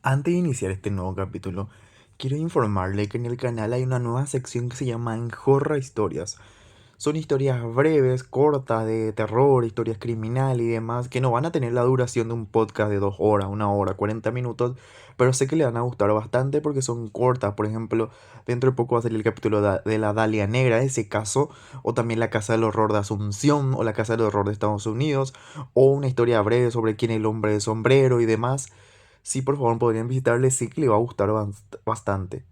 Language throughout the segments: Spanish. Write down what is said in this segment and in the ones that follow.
Antes de iniciar este nuevo capítulo, quiero informarle que en el canal hay una nueva sección que se llama Enjorra Historias. Son historias breves, cortas, de terror, historias criminales y demás, que no van a tener la duración de un podcast de 2 horas, 1 hora, 40 minutos, pero sé que le van a gustar bastante porque son cortas. Por ejemplo, dentro de poco va a salir el capítulo de la Dalia Negra, ese caso, o también la Casa del Horror de Asunción, o la Casa del Horror de Estados Unidos, o una historia breve sobre quién es el hombre de sombrero y demás. Sí, por favor, podrían visitarle, sí que le va a gustar bastante.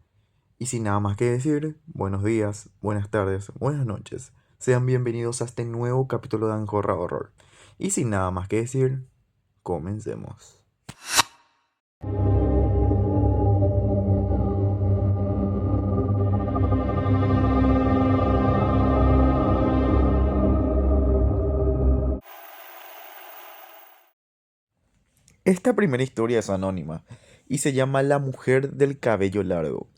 Y sin nada más que decir, buenos días, buenas tardes, buenas noches. Sean bienvenidos a este nuevo capítulo de Anjorra Horror. Y sin nada más que decir, comencemos. Esta primera historia es anónima y se llama La mujer del cabello largo.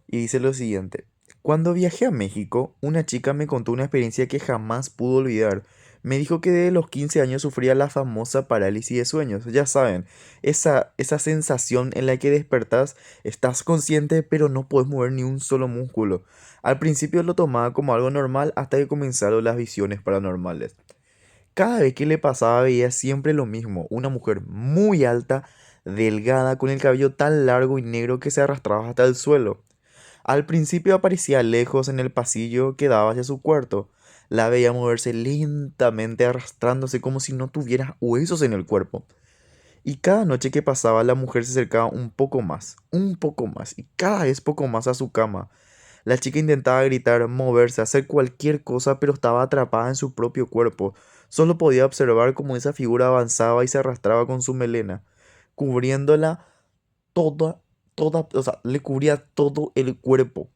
Y dice lo siguiente: cuando viajé a México, una chica me contó una experiencia que jamás pudo olvidar. Me dijo que desde los 15 años sufría la famosa parálisis de sueños. Ya saben, esa sensación en la que despertás, estás consciente pero no puedes mover ni un solo músculo. Al principio lo tomaba como algo normal hasta que comenzaron las visiones paranormales. Cada vez que le pasaba veía siempre lo mismo: una mujer muy alta, delgada, con el cabello tan largo y negro que se arrastraba hasta el suelo. Al principio aparecía lejos en el pasillo que daba hacia su cuarto. La veía moverse lentamente, arrastrándose como si no tuviera huesos en el cuerpo. Y cada noche que pasaba la mujer se acercaba un poco más, y cada vez poco más a su cama. La chica intentaba gritar, moverse, hacer cualquier cosa, pero estaba atrapada en su propio cuerpo. Solo podía observar cómo esa figura avanzaba y se arrastraba con su melena, cubriéndola toda, o sea, le cubría todo el cuerpo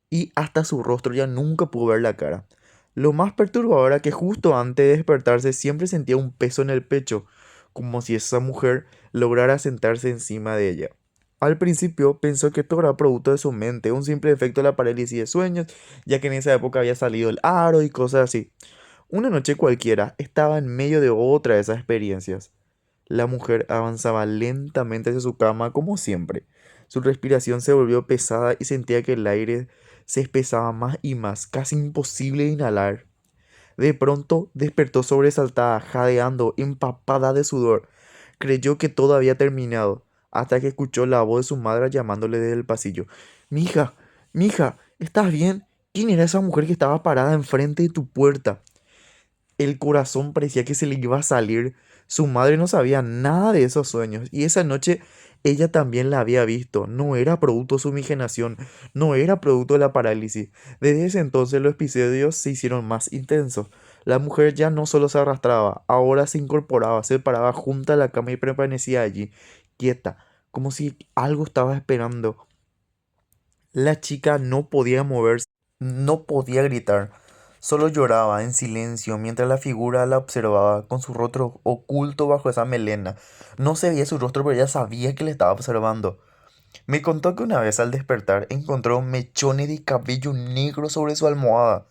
y hasta su rostro. Ya nunca pudo ver la cara. Lo más perturbador era que justo antes de despertarse siempre sentía un peso en el pecho, como si esa mujer lograra sentarse encima de ella. Al principio pensó que esto era producto de su mente, un simple efecto de la parálisis de sueños, ya que en esa época había salido el aro y cosas así. Una noche cualquiera estaba en medio de otra de esas experiencias. La mujer avanzaba lentamente hacia su cama como siempre. Su respiración se volvió pesada y sentía que el aire se espesaba más y más, casi imposible de inhalar. De pronto despertó sobresaltada, jadeando, empapada de sudor. Creyó que todo había terminado, hasta que escuchó la voz de su madre llamándole desde el pasillo. Mija, mija, ¿estás bien? ¿Quién era esa mujer que estaba parada enfrente de tu puerta? El corazón parecía que se le iba a salir. Su madre no sabía nada de esos sueños y esa noche ella también la había visto. No era producto de su imaginación, no era producto de la parálisis. Desde ese entonces los episodios se hicieron más intensos. La mujer ya no solo se arrastraba, ahora se incorporaba, se paraba junto a la cama y permanecía allí, quieta, como si algo estaba esperando. La chica no podía moverse, no podía gritar, solo lloraba en silencio mientras la figura la observaba con su rostro oculto bajo esa melena. No se veía su rostro, pero ella sabía que le estaba observando. Me contó que una vez al despertar encontró mechones de cabello negro sobre su almohada,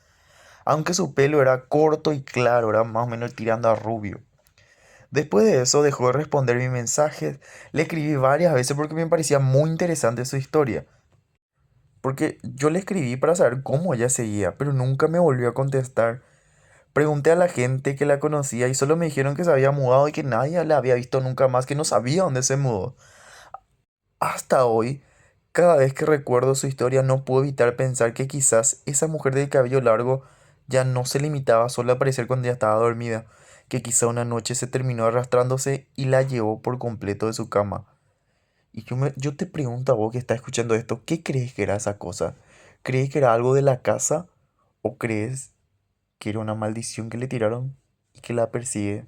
aunque su pelo era corto y claro, era más o menos tirando a rubio. Después de eso dejó de responder mis mensajes, le escribí varias veces porque me parecía muy interesante su historia. Porque yo le escribí para saber cómo ella seguía, pero nunca me volvió a contestar. Pregunté a la gente que la conocía y solo me dijeron que se había mudado y que nadie la había visto nunca más, que no sabía dónde se mudó. Hasta hoy, cada vez que recuerdo su historia, no puedo evitar pensar que quizás esa mujer del cabello largo ya no se limitaba solo a aparecer cuando ya estaba dormida, que quizá una noche se terminó arrastrándose y la llevó por completo de su cama. Y yo te pregunto a vos que estás escuchando esto, ¿qué crees que era esa cosa? ¿Crees que era algo de la casa? ¿O crees que era una maldición que le tiraron y que la persigue?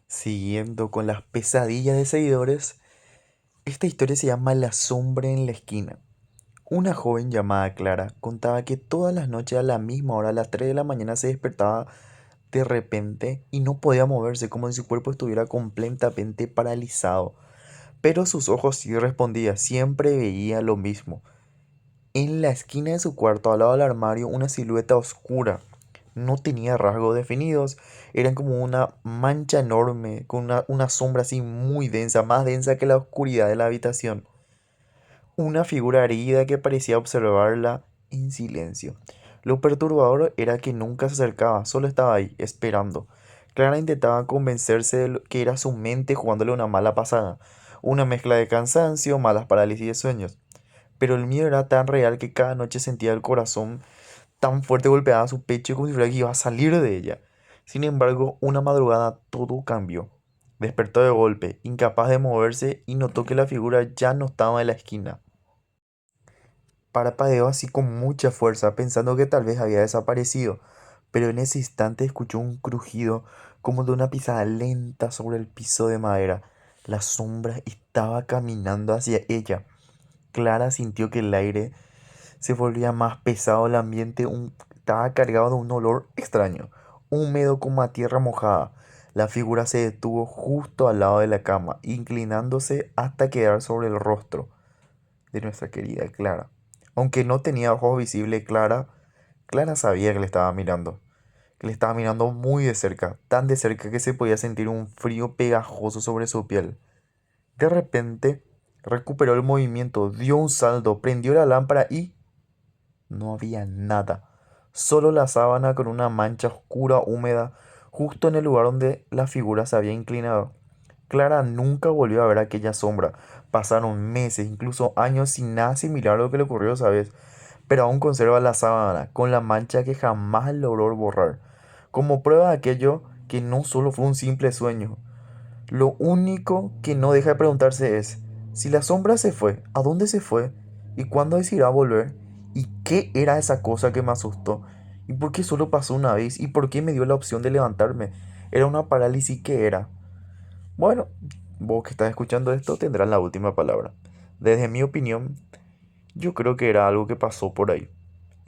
Siguiendo con las pesadillas de seguidores, esta historia se llama La sombra en la esquina. Una joven llamada Clara contaba que todas las noches a la misma hora, a las 3 de la mañana, se despertaba de repente y no podía moverse, como si su cuerpo estuviera completamente paralizado. Pero sus ojos sí respondían, siempre veía lo mismo. En la esquina de su cuarto, al lado del armario, una silueta oscura, No tenía rasgos definidos, eran como una mancha enorme, con una sombra así muy densa, más densa que la oscuridad de la habitación. Una figura erguida que parecía observarla en silencio. Lo perturbador era que nunca se acercaba, solo estaba ahí, esperando. Clara intentaba convencerse de que era su mente jugándole una mala pasada, una mezcla de cansancio, malas parálisis de sueños. Pero el miedo era tan real que cada noche sentía el corazón tan fuerte golpeaba su pecho como si fuera que iba a salir de ella. Sin embargo, una madrugada todo cambió. Despertó de golpe, incapaz de moverse, y notó que la figura ya no estaba en la esquina. Parpadeó así con mucha fuerza, pensando que tal vez había desaparecido, pero en ese instante escuchó un crujido como de una pisada lenta sobre el piso de madera. La sombra estaba caminando hacia ella. Clara sintió que el aire se volvía más pesado, el ambiente estaba cargado de un olor extraño, húmedo como a tierra mojada. La figura se detuvo justo al lado de la cama, inclinándose hasta quedar sobre el rostro de nuestra querida Clara. Aunque no tenía ojos visibles, Clara sabía que le estaba mirando muy de cerca, tan de cerca que se podía sentir un frío pegajoso sobre su piel. De repente, recuperó el movimiento, dio un salto, prendió la lámpara y no había nada, solo la sábana con una mancha oscura húmeda justo en el lugar donde la figura se había inclinado. Clara nunca volvió a ver aquella sombra. Pasaron meses, incluso años sin nada similar a lo que le ocurrió esa vez, pero aún conserva la sábana con la mancha que jamás logró borrar, como prueba de aquello que no solo fue un simple sueño. Lo único que no deja de preguntarse es, si la sombra se fue, ¿a dónde se fue? ¿Y cuándo decidirá volver? ¿Y qué era esa cosa que me asustó? ¿Y por qué solo pasó una vez? ¿Y por qué me dio la opción de levantarme? ¿Era una parálisis que era? Bueno, vos que estás escuchando esto tendrás la última palabra. Desde mi opinión, yo creo que era algo que pasó por ahí,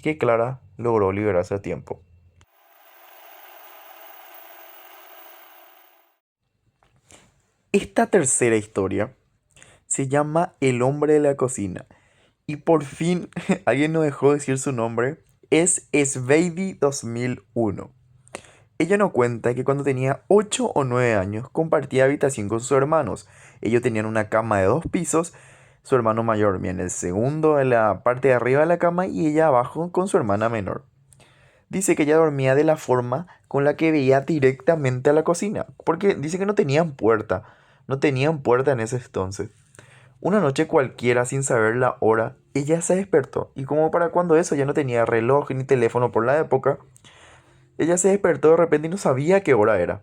que Clara logró liberarse a tiempo. Esta tercera historia se llama El hombre de la cocina. Y por fin alguien nos dejó decir su nombre. Es Sveidi 2001. Ella nos cuenta que cuando tenía 8 o 9 años compartía habitación con sus hermanos. Ellos tenían una cama de 2 pisos. Su hermano mayor dormía en el segundo, en la parte de arriba de la cama, y ella abajo con su hermana menor. Dice que ella dormía de la forma con la que veía directamente a la cocina, porque dice que no tenían puerta en ese entonces. Una noche cualquiera, sin saber la hora, ella se despertó, y como para cuando eso ya no tenía reloj ni teléfono por la época, ella se despertó de repente y no sabía qué hora era.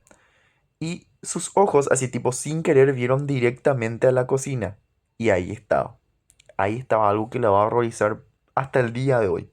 Y sus ojos, así tipo sin querer, vieron directamente a la cocina. Y ahí estaba. Ahí estaba algo que la va a horrorizar hasta el día de hoy.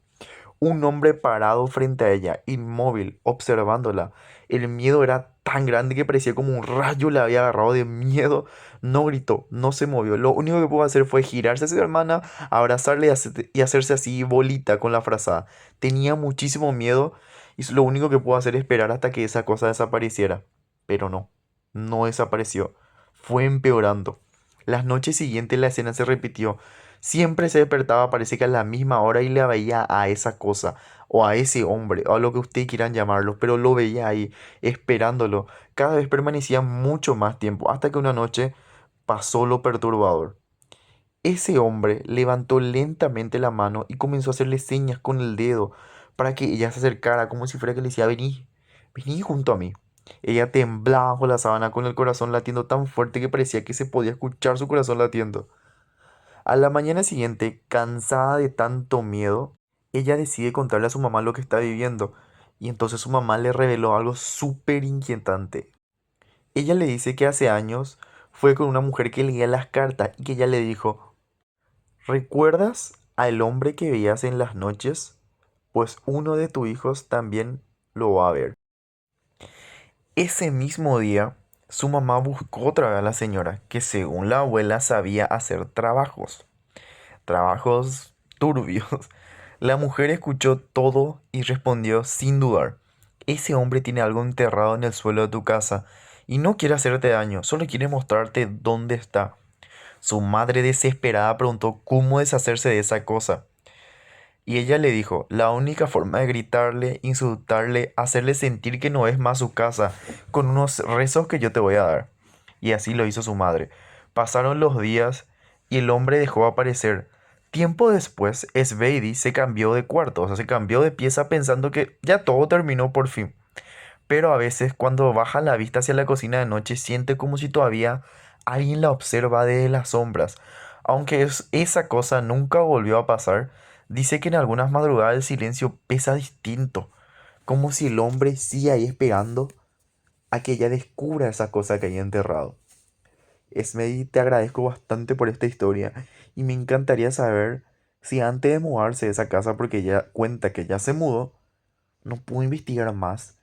Un hombre parado frente a ella, inmóvil, observándola. El miedo era tan grande que parecía como un rayo le había agarrado de miedo. No gritó, no se movió. Lo único que pudo hacer fue girarse hacia su hermana, abrazarle y hacerse así bolita con la frazada. Tenía muchísimo miedo y lo único que pudo hacer es esperar hasta que esa cosa desapareciera. Pero no, no desapareció. Fue empeorando. Las noches siguientes la escena se repitió. Siempre se despertaba, parece que a la misma hora, y le veía a esa cosa, o a ese hombre, o a lo que ustedes quieran llamarlo, pero lo veía ahí, esperándolo. Cada vez permanecía mucho más tiempo, hasta que una noche pasó lo perturbador. Ese hombre levantó lentamente la mano y comenzó a hacerle señas con el dedo para que ella se acercara, como si fuera que le decía, vení, vení junto a mí. Ella temblaba bajo la sábana con el corazón latiendo tan fuerte que parecía que se podía escuchar su corazón latiendo. A la mañana siguiente, cansada de tanto miedo, ella decide contarle a su mamá lo que está viviendo, y entonces su mamá le reveló algo súper inquietante. Ella le dice que hace años fue con una mujer que leía las cartas y que ella le dijo, ¿recuerdas al hombre que veías en las noches? Pues uno de tus hijos también lo va a ver. Ese mismo día, su mamá buscó otra vez a la señora, que según la abuela sabía hacer trabajos turbios. La mujer escuchó todo y respondió sin dudar. Ese hombre tiene algo enterrado en el suelo de tu casa y no quiere hacerte daño, solo quiere mostrarte dónde está. Su madre desesperada preguntó cómo deshacerse de esa cosa. Y ella le dijo, la única forma de gritarle, insultarle, hacerle sentir que no es más su casa, con unos rezos que yo te voy a dar. Y así lo hizo su madre. Pasaron los días y el hombre dejó de aparecer. Tiempo después, Sveidi se cambió de cuarto, o sea, se cambió de pieza pensando que ya todo terminó por fin. Pero a veces cuando baja la vista hacia la cocina de noche siente como si todavía alguien la observa desde las sombras. Aunque esa cosa nunca volvió a pasar, dice que en algunas madrugadas el silencio pesa distinto, como si el hombre sigue ahí esperando a que ella descubra esa cosa que hay enterrado. Esmedi, te agradezco bastante por esta historia y me encantaría saber si antes de mudarse de esa casa, porque ella cuenta que ya se mudó, no pudo investigar más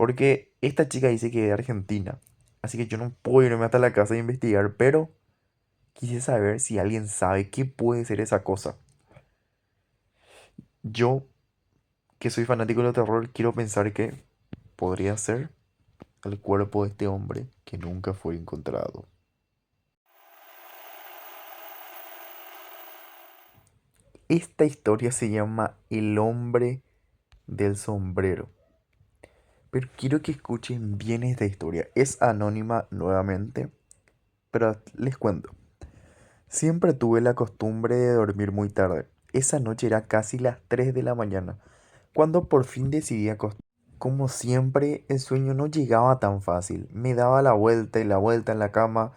porque esta chica dice que es de Argentina. Así que yo no puedo irme hasta la casa a investigar, pero quise saber si alguien sabe qué puede ser esa cosa. Yo, que soy fanático del terror, quiero pensar que podría ser el cuerpo de este hombre que nunca fue encontrado. Esta historia se llama El hombre del sombrero. Pero quiero que escuchen bien esta historia. Es anónima nuevamente, pero les cuento. Siempre tuve la costumbre de dormir muy tarde. Esa noche era casi las 3 de la mañana, cuando por fin decidí acostarme. Como siempre, el sueño no llegaba tan fácil. Me daba la vuelta y la vuelta en la cama.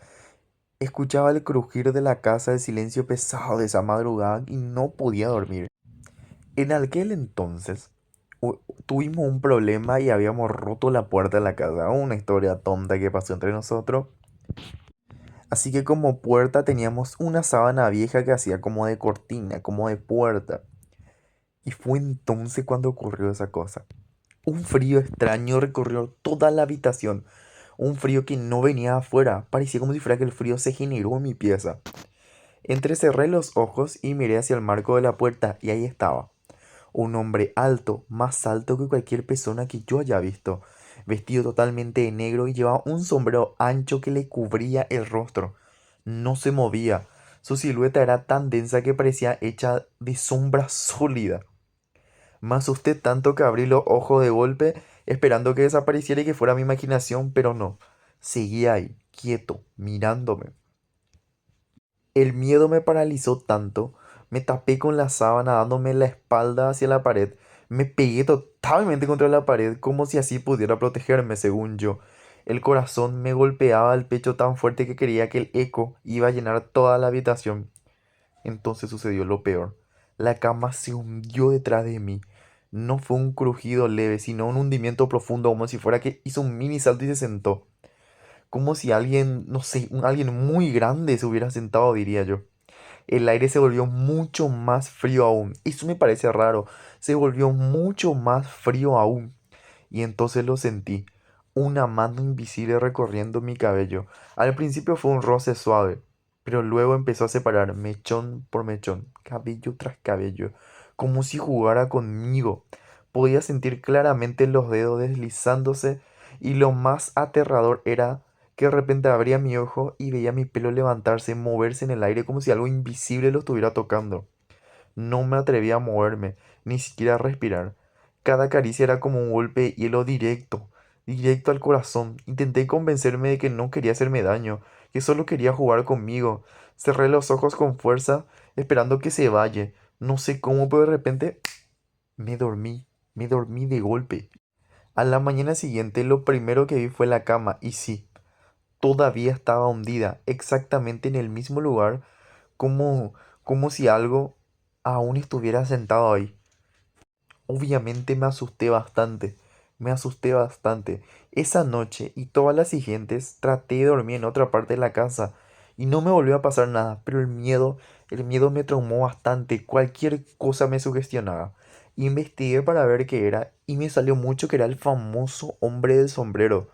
Escuchaba el crujir de la casa, el silencio pesado de esa madrugada y no podía dormir. En aquel entonces tuvimos un problema y habíamos roto la puerta de la casa. Una historia tonta que pasó entre nosotros. Así que como puerta teníamos una sábana vieja que hacía como de cortina, como de puerta. Y fue entonces cuando ocurrió esa cosa. Un frío extraño recorrió toda la habitación. Un frío que no venía afuera. Parecía como si fuera que el frío se generó en mi pieza. Entrecerré los ojos y miré hacia el marco de la puerta y ahí estaba. Un hombre alto, más alto que cualquier persona que yo haya visto, vestido totalmente de negro y llevaba un sombrero ancho que le cubría el rostro. No se movía. Su silueta era tan densa que parecía hecha de sombra sólida. Me asusté tanto que abrí los ojos de golpe, esperando que desapareciera y que fuera mi imaginación, pero no. Seguía ahí, quieto, mirándome. El miedo me paralizó tanto, me tapé con la sábana dándome la espalda hacia la pared, me pegué totalmente contra la pared como si así pudiera protegerme, según yo. El corazón me golpeaba el pecho tan fuerte que creía que el eco iba a llenar toda la habitación. Entonces sucedió lo peor. La cama se hundió detrás de mí. No fue un crujido leve, sino un hundimiento profundo, como si fuera que hizo un mini salto y se sentó. Como si alguien, no sé, alguien muy grande se hubiera sentado, diría yo. El aire se volvió mucho más frío aún. Eso me parece raro. Se volvió mucho más frío aún. Y entonces lo sentí. Una mano invisible recorriendo mi cabello. Al principio fue un roce suave, pero luego empezó a separar mechón por mechón, cabello tras cabello, como si jugara conmigo. Podía sentir claramente los dedos deslizándose y lo más aterrador era que de repente abría mi ojo y veía mi pelo levantarse, moverse en el aire como si algo invisible lo estuviera tocando. No me atrevía a moverme, ni siquiera a respirar. Cada caricia era como un golpe de hielo directo, directo al corazón. Intenté convencerme de que no quería hacerme daño, que solo quería jugar conmigo. Cerré los ojos con fuerza, esperando que se vaya. No sé cómo, pero de repente me dormí, me dormí de golpe. A la mañana siguiente lo primero que vi fue la cama, y sí, todavía estaba hundida, exactamente en el mismo lugar, como, como si algo aún estuviera sentado ahí. Obviamente me asusté bastante. Esa noche y todas las siguientes traté de dormir en otra parte de la casa y no me volvió a pasar nada, pero el miedo me traumó bastante, cualquier cosa me sugestionaba. Investigué para ver qué era y me salió mucho que era el famoso hombre del sombrero,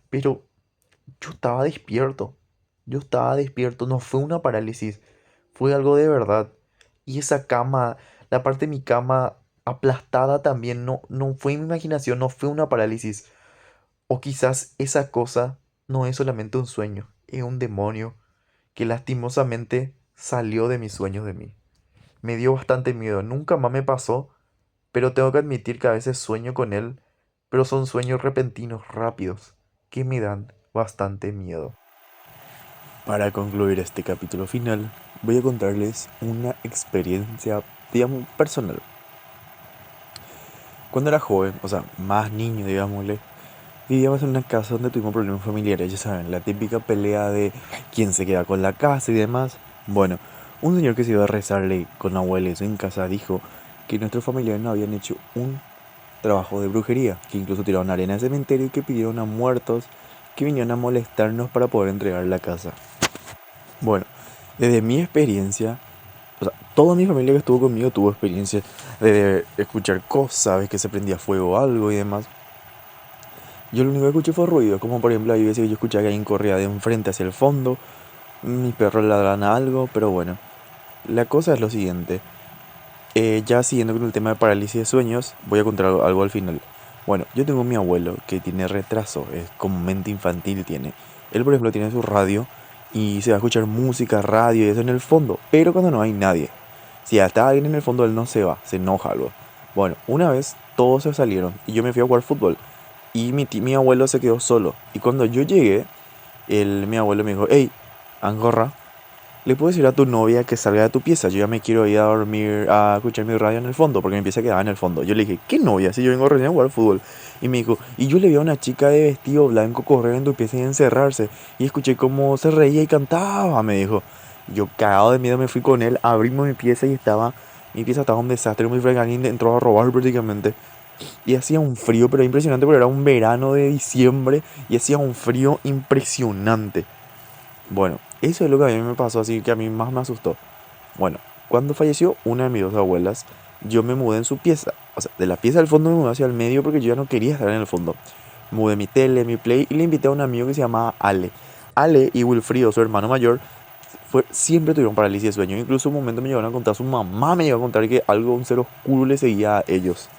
pero yo estaba despierto. Yo estaba despierto, no fue una parálisis, fue algo de verdad. Y esa cama, la parte de mi cama aplastada también, no fue mi imaginación, no fue una parálisis. O quizás esa cosa no es solamente un sueño, es un demonio que lastimosamente salió de mis sueños de mí. Me dio bastante miedo. Nunca más me pasó, pero tengo que admitir que a veces sueño con él, pero son sueños repentinos, rápidos, que me dan bastante miedo. Para concluir este capítulo final, voy a contarles una experiencia, digamos, personal. Cuando era joven, o sea, más niño, digámosle, vivíamos en una casa donde tuvimos problemas familiares, ya saben, la típica pelea de quién se queda con la casa y demás. Bueno, un señor que se iba a rezarle con abuelos en casa dijo que nuestros familiares no habían hecho un trabajo de brujería, que incluso tiraron arena al cementerio y que pidieron a muertos que vinieran a molestarnos para poder entregar la casa. Bueno, desde mi experiencia, o sea, toda mi familia que estuvo conmigo tuvo experiencia de escuchar cosas, ves que se prendía fuego o algo y demás. Yo lo único que escuché fue ruido, como por ejemplo hay veces que yo escuchaba que alguien corría de enfrente hacia el fondo, mis perros ladran a algo, pero bueno. La cosa es lo siguiente, ya siguiendo con el tema de parálisis de sueños, voy a contar algo al final. Bueno, yo tengo a mi abuelo que tiene retraso, es como mente infantil tiene. Él por ejemplo tiene su radio y se va a escuchar música, radio y eso en el fondo, pero cuando no hay nadie. Si está alguien en el fondo, él no se va, se enoja algo. Bueno, una vez todos se salieron y yo me fui a jugar fútbol. Y mi abuelo se quedó solo. Y cuando yo llegué, mi abuelo me dijo, hey, Angorra, ¿le puedes decir a tu novia que salga de tu pieza? Yo ya me quiero ir a dormir, a escuchar mi radio en el fondo, porque mi pieza quedaba en el fondo. Yo le dije, ¿qué novia? Si yo vengo recién a jugar fútbol. Y me dijo, y yo le vi a una chica de vestido blanco correr en tu pieza y encerrarse. Y escuché cómo se reía y cantaba, me dijo. Yo cagado de miedo me fui con él, abrimos mi pieza estaba un desastre, muy freganín, entró a robar prácticamente. Y hacía un frío, pero impresionante, porque era un verano de diciembre y hacía un frío impresionante. Bueno, eso es lo que a mí me pasó, así que a mí más me asustó. Bueno, cuando falleció una de mis dos abuelas, yo me mudé en su pieza. O sea, de la pieza del fondo me mudé hacia el medio porque yo ya no quería estar en el fondo. Mudé mi tele, mi play y le invité a un amigo que se llamaba Ale. Ale y Wilfrido, su hermano mayor, siempre tuvieron parálisis de sueño. Incluso un momento me llegaron a contar, su mamá me llegó a contar que algo, un ser oscuro le seguía a ellos.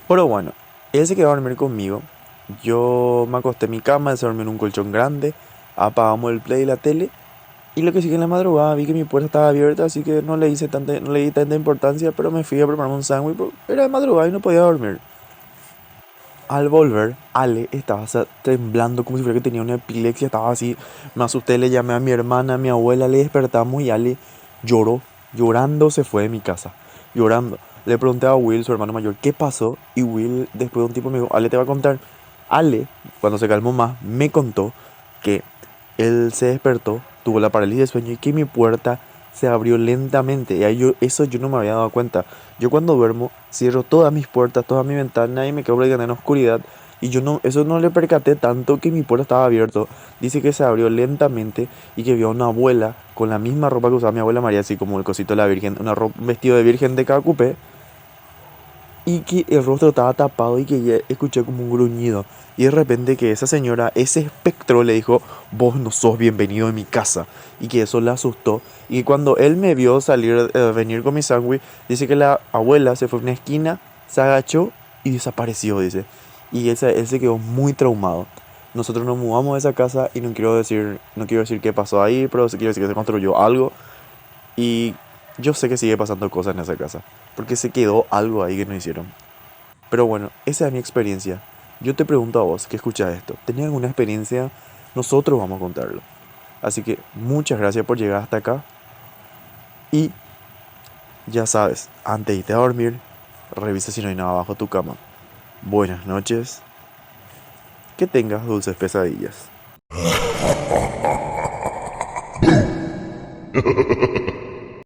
Pero bueno, él se quedó a dormir conmigo. Yo me acosté en mi cama, él se dormía en un colchón grande. Apagamos el play y la tele. Y lo que sigue en la madrugada, vi que mi puerta estaba abierta, así que no le di tanta importancia, pero me fui a prepararme un sándwich, porque era de madrugada y no podía dormir. Al volver, Ale estaba temblando como si fuera que tenía una epilepsia, estaba así, me asusté, le llamé a mi hermana, a mi abuela, le despertamos y Ale lloró, llorando se fue de mi casa, llorando. Le pregunté a Will, su hermano mayor, qué pasó, y Will después de un tiempo me dijo, Ale te va a contar. Ale, cuando se calmó más, me contó que él se despertó, tuvo la parálisis de sueño y que mi puerta se abrió lentamente. Y ahí eso yo no me había dado cuenta. Yo cuando duermo cierro todas mis puertas, todas mis ventanas y me quedo prácticamente en oscuridad. Y yo no, eso no le percaté tanto que mi puerta estaba abierta. Dice que se abrió lentamente y que vio a una abuela con la misma ropa que usaba mi abuela María, así como el cosito de la Virgen, un vestido de Virgen de cada cupé, y que el rostro estaba tapado y que ella escuché como un gruñido. Y de repente que esa señora, ese espectro le dijo, vos no sos bienvenido en mi casa. Y que eso le asustó. Y cuando él me vio salir, venir con mi sándwich, dice que la abuela se fue a una esquina, se agachó y desapareció, dice. Y él se quedó muy traumado. Nosotros nos mudamos de esa casa y no quiero decir qué pasó ahí, pero sí quiero decir que se construyó algo. Y yo sé que sigue pasando cosas en esa casa, porque se quedó algo ahí que no hicieron. Pero bueno, esa es mi experiencia. Yo te pregunto a vos que escuchas esto, ¿tenés alguna experiencia? Nosotros vamos a contarlo. Así que muchas gracias por llegar hasta acá. Y ya sabes, antes de irte a dormir, revisa si no hay nada bajo tu cama. Buenas noches, que tengas dulces pesadillas.